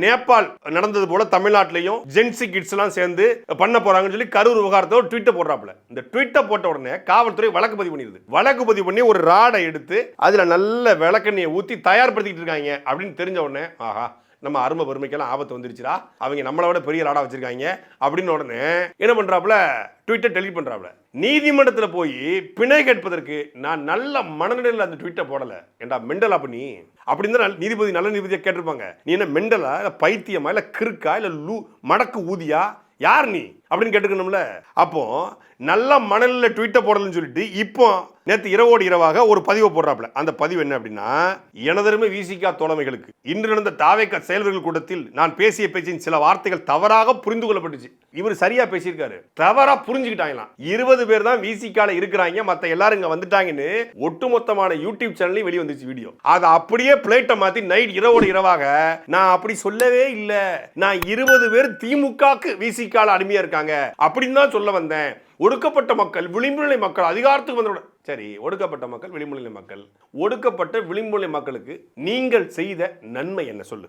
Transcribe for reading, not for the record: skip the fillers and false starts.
நேபாள் நடந்தது போல தமிழ்நாட்டிலையும் ஜென்சி கிட்ஸ் எல்லாம் சேர்ந்து பண்ண போறாங்கன்னு சொல்லி கரூர் விவகாரத்தை ஒரு ட்வீட்டை போடுறாப்ல. இந்த ட்வீட்டை போட்ட உடனே காவல்துறை வழக்கு பதிவு பண்ணிடுது. வழக்கு பதிவு பண்ணி ஒரு ராடை எடுத்து அதுல நல்ல விளக்கெண்ணையை ஊத்தி தயார்படுத்திட்டு இருக்காங்க அப்படின்னு தெரிஞ்ச உடனே ஆஹா நம்ம அருமை பெருமைக்கெல்லாம் ஆபத்து வந்துருச்சுடா, அவங்க நம்மளை விட பெரிய ராடா வச்சிருக்காங்க அப்படின்னு உடனே என்ன பண்றாப்ல, ட்வீட்டை டெலிட் பண்றாப்ல. நீதிமன்றத்தில் போய் பிணை கேட்பதற்கு நான் நல்ல மனநிலையில் அந்த ட்வீட்டை போடல, ஏண்டா மெண்டலா பண்ணி அப்படின்னு தான் நீதிபதி நல்ல நீதிபதியை கேட்டிருப்பாங்க. நீ என்ன மெண்டலா இல்ல பைத்தியமா இல்ல கிறுக்கா இல்ல மடக்கு ஊதியா, யார் நீ அப்படின்னு கேட்டுக்கணும்ல. அப்போ நல்ல மணலில் ட்வீட்டை போடலன்னு சொல்லிட்டு இப்போ நேற்று இரவோடு இரவாக ஒரு பதிவை போடுறாப்ல. அந்த பதிவு என்ன அப்படின்னா, எனதருமை விசிகா தோழமைகளுக்கு இன்று நடந்த தாவேக செயல்வர்கள் கூட்டத்தில் நான் பேசிய பேச்சின் சில வார்த்தைகள் தவறாக புரிந்து கொள்ளப்பட்டுச்சு. இவர் சரியா பேசியிருக்காரு, தவறா புரிஞ்சுக்கிட்டாங்களாம். 20 பேர் தான் விசிகால இருக்கிறாங்க, மத்த எல்லாரும் இங்க வந்துட்டாங்கன்னு ஒட்டுமொத்தமான யூடியூப் சேனல்லையும் வெளியே வந்துச்சு வீடியோ. அதை அப்படியே பிளேட்டை மாத்தி நைட் இரவோடு இரவாக நான் அப்படி சொல்லவே இல்லை, நான் 20 பேர் திமுகக்கு விசிகால அடிமையா இருக்காங்க அப்படின்னு தான் சொல்ல வந்தேன். ஒடுக்கப்பட்ட மக்கள் விளிம்புநிலை மக்கள் அதிகாரத்துக்கு வந்தோட சரி, ஒடுக்கப்பட்ட மக்கள் விளிம்புநிலை மக்கள், ஒடுக்கப்பட்ட விளிம்புநிலை மக்களுக்கு நீங்கள் செய்த நன்மை என்ன சொல்லு.